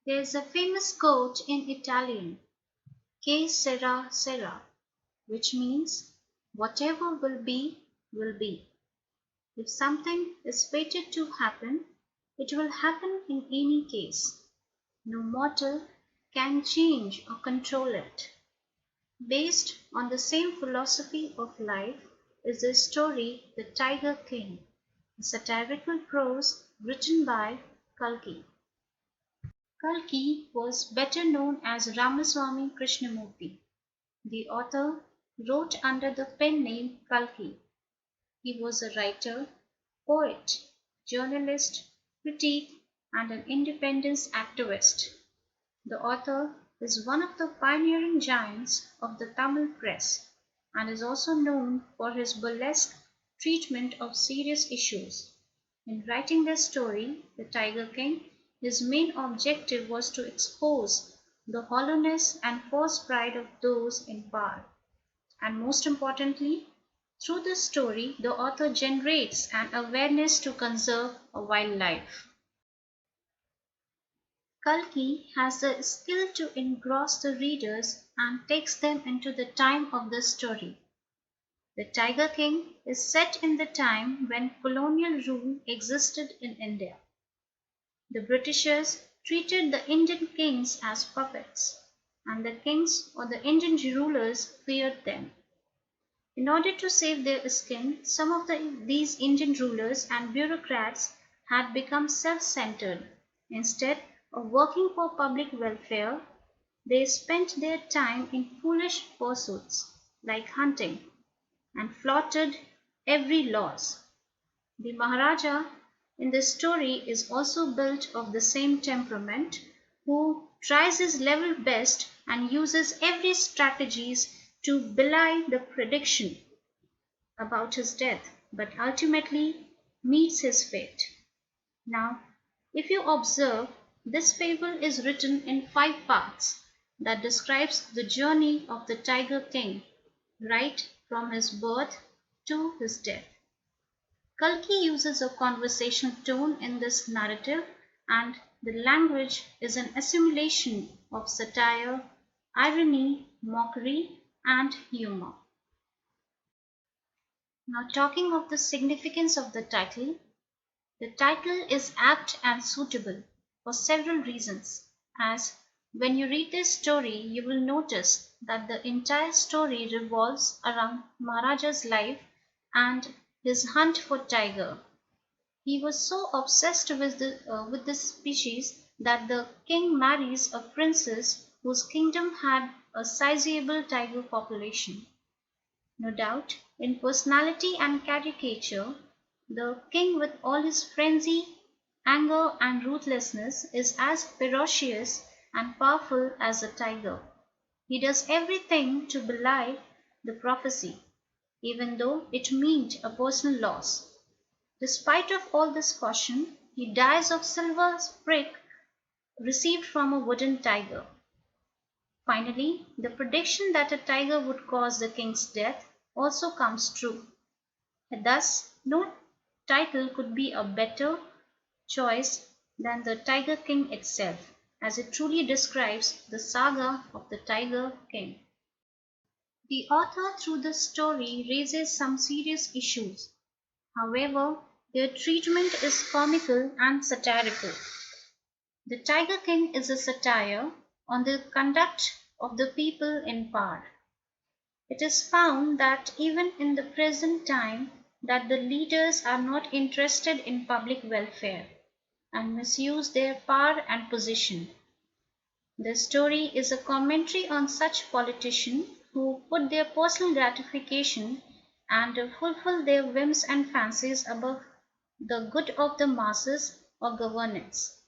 There is a famous quote in Italian, Che sarà sarà, which means whatever will be. If something is fated to happen, it will happen in any case. No mortal can change or control it. Based on the same philosophy of life is the story The Tiger King, a satirical prose written by Kalki. Kalki was better known as Ramaswamy Krishnamurti. The author wrote under the pen name Kalki. He was a writer, poet, journalist, critic, and an independence activist. The author is one of the pioneering giants of the Tamil press and is also known for his burlesque treatment of serious issues. In writing this story, The Tiger King, his main objective was to expose the hollowness and false pride of those in power. And most importantly, through this story, the author generates an awareness to conserve a wildlife. Kalki has the skill to engross the readers and takes them into the time of the story. The Tiger King is set in the time when colonial rule existed in India. The Britishers treated the Indian kings as puppets, and the kings or the Indian rulers feared them. In order to save their skin, some of these Indian rulers and bureaucrats had become self centered. Instead of working for public welfare, they spent their time in foolish pursuits like hunting and flouted every laws. The Maharaja in this story is also built of the same temperament, who tries his level best and uses every strategies to belie the prediction about his death, but ultimately meets his fate. Now, if you observe, this fable is written in 5 parts that describes the journey of the Tiger King right from his birth to his death. Kalki uses a conversational tone in this narrative, and the language is an assimilation of satire, irony, mockery, and humor. Now, talking of the significance of the title is apt and suitable for several reasons, as when you read this story, you will notice that the entire story revolves around Maharaja's life and his hunt for tiger. He was so obsessed with this species that the king marries a princess whose kingdom had a sizable tiger population. No doubt, in personality and caricature, the king, with all his frenzy, anger, and ruthlessness, is as ferocious and powerful as a tiger. He does everything to belie the prophecy, even though it meant a personal loss. Despite of all this caution, he dies of silver prick received from a wooden tiger. Finally, the prediction that a tiger would cause the king's death also comes true. Thus, no title could be a better choice than The Tiger King itself, as it truly describes the saga of the Tiger King. The author through the story raises some serious issues. However, their treatment is comical and satirical. The Tiger King is a satire on the conduct of the people in power. It is found that even in the present time that the leaders are not interested in public welfare and misuse their power and position. The story is a commentary on such politicians who put their personal gratification and fulfill their whims and fancies above the good of the masses or governance.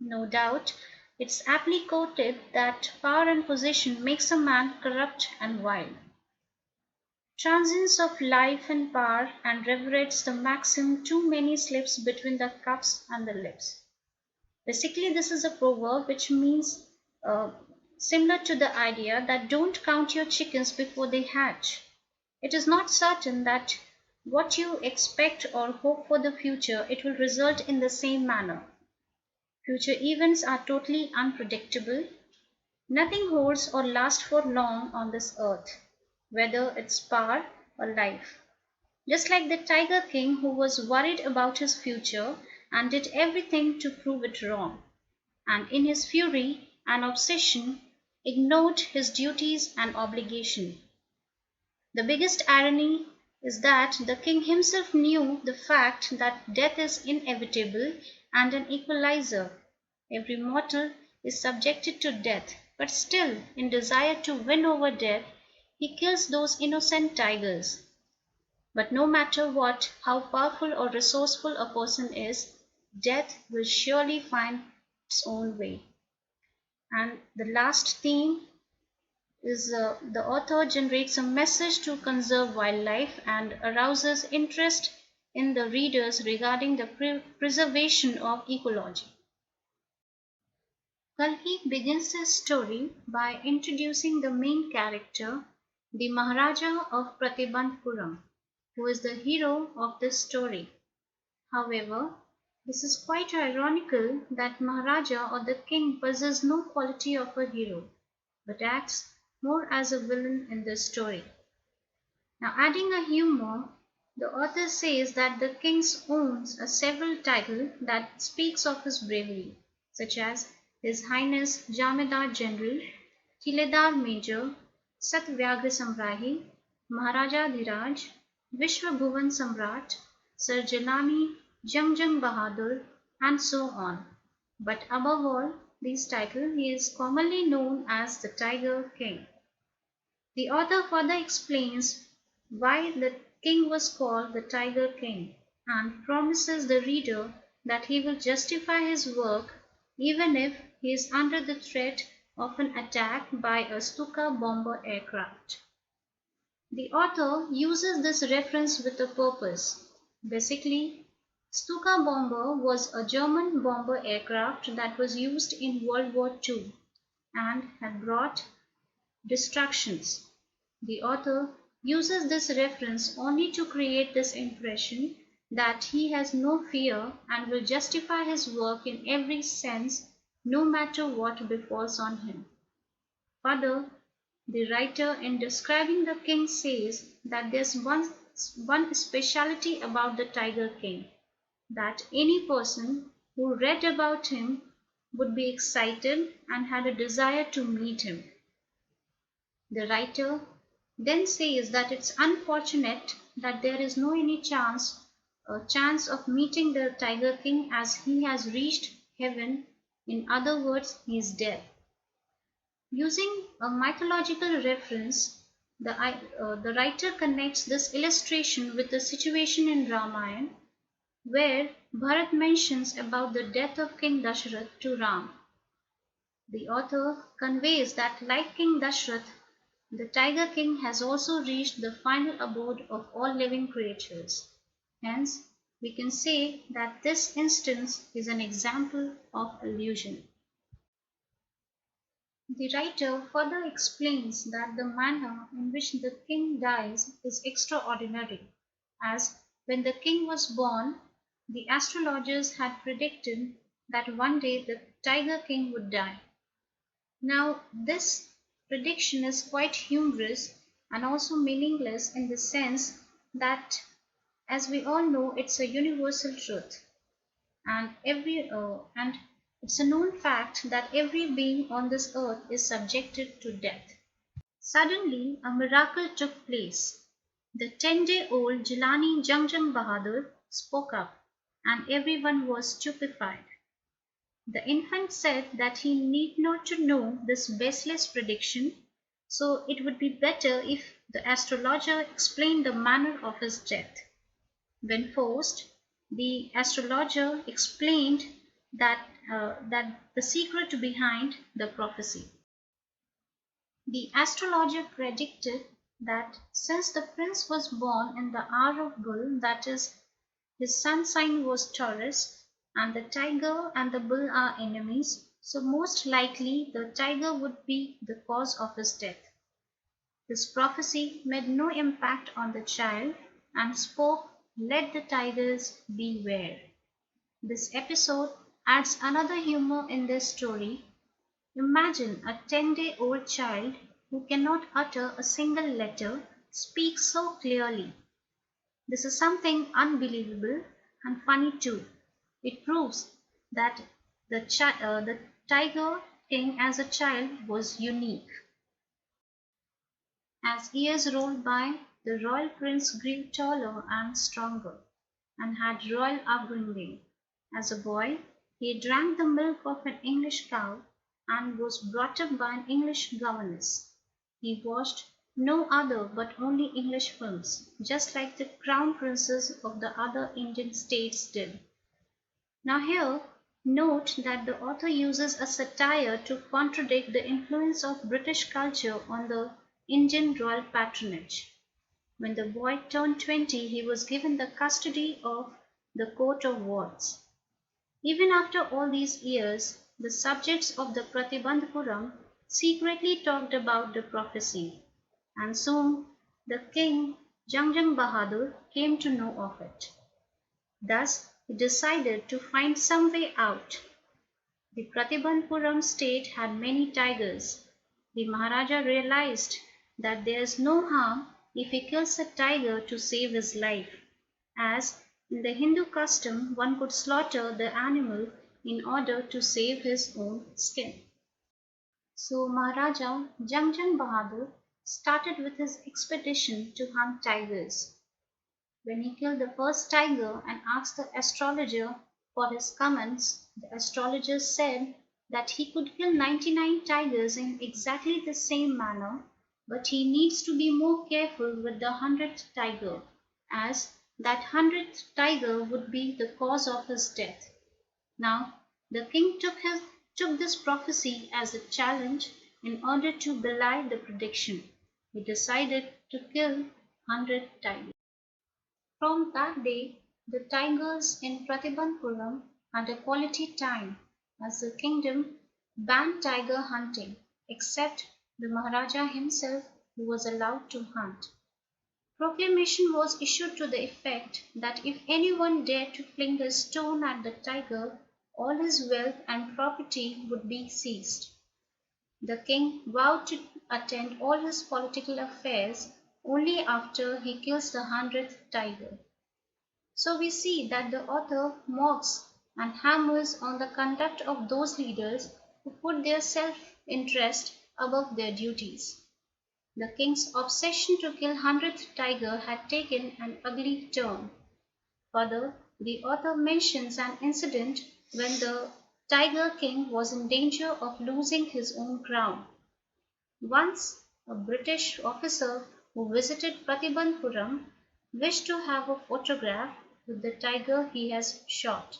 No doubt, it's aptly quoted that power and position makes a man corrupt and wild. Transience of life and power and reveretes the maxim too many slips between the cups and the lips. Basically, this is a proverb which means uh, similar to the idea that don't count your chickens before they hatch. It is not certain that what you expect or hope for the future, it will result in the same manner. Future events are totally unpredictable. Nothing holds or lasts for long on this earth, whether it's power or life. Just like the Tiger King who was worried about his future and did everything to prove it wrong, and in his fury and obsession ignored his duties and obligation. The biggest irony is that the king himself knew the fact that death is inevitable and an equalizer. Every mortal is subjected to death, but still, in desire to win over death, he kills those innocent tigers. But no matter how powerful or resourceful a person is, death will surely find its own way. And the last theme is the author generates a message to conserve wildlife and arouses interest in the readers regarding the preservation of ecology. Kalki begins his story by introducing the main character, the Maharaja of Pratibandpuram, who is the hero of this story. However, this is quite ironical that Maharaja or the king possesses no quality of a hero, but acts more as a villain in this story. Now, adding a humor, the author says that the king owns a several title that speaks of his bravery, such as His Highness Jamidar General, Kiledar Major, Satyagraha Samrahi, Maharaja Dhiraj, Vishwa Bhuvan Samrat, Sir Jalani, Jang Bahadur, and so on. But above all these titles, he is commonly known as the Tiger King. The author further explains why the king was called the Tiger King and promises the reader that he will justify his work even if he is under the threat of an attack by a Stuka bomber aircraft. The author uses this reference with a purpose. Basically, Stuka bomber was a German bomber aircraft that was used in World War II and had brought destructions. The author uses this reference only to create this impression that he has no fear and will justify his work in every sense, no matter what befalls on him. Further, the writer, in describing the king, says that there's one speciality about the Tiger King, that any person who read about him would be excited and had a desire to meet him. The writer then says that it's unfortunate that there is no any chance of meeting the Tiger King as he has reached heaven. In other words, he is dead. Using a mythological reference, the writer connects this illustration with the situation in Ramayana, where Bharat mentions about the death of King Dashrath to Ram. The author conveys that, like King Dashrath, the Tiger King has also reached the final abode of all living creatures. Hence, we can say that this instance is an example of illusion. The writer further explains that the manner in which the king dies is extraordinary, as when the king was born, the astrologers had predicted that one day the Tiger King would die. Now, this prediction is quite humorous and also meaningless in the sense that, as we all know, it's a universal truth, and it's a known fact that every being on this earth is subjected to death. Suddenly, a miracle took place. The 10-day-old Jilani Jang Bahadur spoke up, and everyone was stupefied. The infant said that he need not to know this baseless prediction, so it would be better if the astrologer explained the manner of his death. When forced, the astrologer explained that the secret behind the prophecy. The astrologer predicted that since the prince was born in the hour of bull, that is, his sun sign was Taurus, and the tiger and the bull are enemies, so most likely the tiger would be the cause of his death. This prophecy made no impact on the child and spoke, "Let the tigers beware." This episode adds another humor in this story. Imagine a 10-day-old child who cannot utter a single letter speak so clearly. This is something unbelievable and funny too. It proves that the Tiger King as a child was unique. As years rolled by, the royal prince grew taller and stronger, and had royal upbringing. As a boy, he drank the milk of an English cow and was brought up by an English governess. He watched no other but only English films, just like the crown princes of the other Indian states did. Now, here, note that the author uses a satire to contradict the influence of British culture on the Indian royal patronage. When the boy turned 20, he was given the custody of the coat of wards. Even after all these years, the subjects of the Pratibandhapuram secretly talked about the prophecy, and soon the king Jangjang Bahadur came to know of it. Thus, he decided to find some way out. The Pratibandhapuram state had many tigers. The Maharaja realized that there is no harm if he kills a tiger to save his life, as in the Hindu custom one could slaughter the animal in order to save his own skin. So Maharaja Jangjang Bahadur started with his expedition to hunt tigers. When he killed the first tiger and asked the astrologer for his comments, the astrologer said that he could kill 99 tigers in exactly the same manner, but he needs to be more careful with the 100th tiger, as that 100th tiger would be the cause of his death. Now, the king took this prophecy as a challenge in order to belie the prediction. He decided to kill 100 tigers. From that day, the tigers in Pratibandhapuram had a quality time, as the kingdom banned tiger hunting, except the Maharaja himself, who was allowed to hunt. Proclamation was issued to the effect that if anyone dared to fling a stone at the tiger, all his wealth and property would be seized. The king vowed to attend all his political affairs only after he kills the 100th tiger. So we see that the author mocks and hammers on the conduct of those leaders who put their self-interest above their duties. The king's obsession to kill 100th tiger had taken an ugly turn. Further, the author mentions an incident when the Tiger King was in danger of losing his own crown. Once, a British officer who visited Pratibandhapuram wished to have a photograph with the tiger he has shot,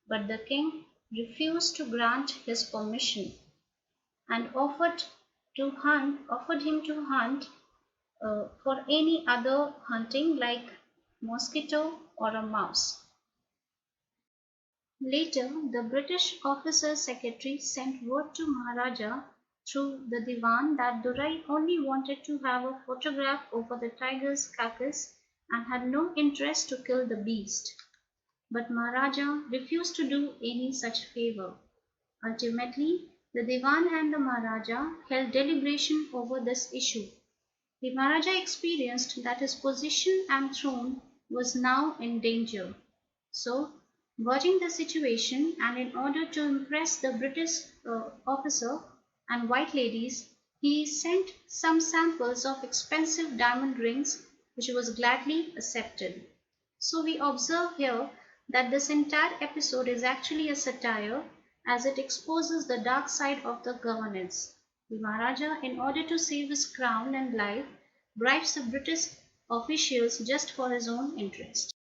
but the king refused to grant his permission and offered him to hunt for any other hunting like mosquito or a mouse. Later, the British officer's secretary sent word to Maharaja through the Diwan that Durai only wanted to have a photograph over the tiger's carcass and had no interest to kill the beast. But Maharaja refused to do any such favor. Ultimately, the Diwan and the Maharaja held deliberation over this issue. The Maharaja experienced that his position and throne was now in danger. So, watching the situation and in order to impress the British officer and white ladies, he sent some samples of expensive diamond rings, which was gladly accepted. So we observe here that this entire episode is actually a satire as it exposes the dark side of the governance. The Maharaja, in order to save his crown and life, bribes the British officials just for his own interest.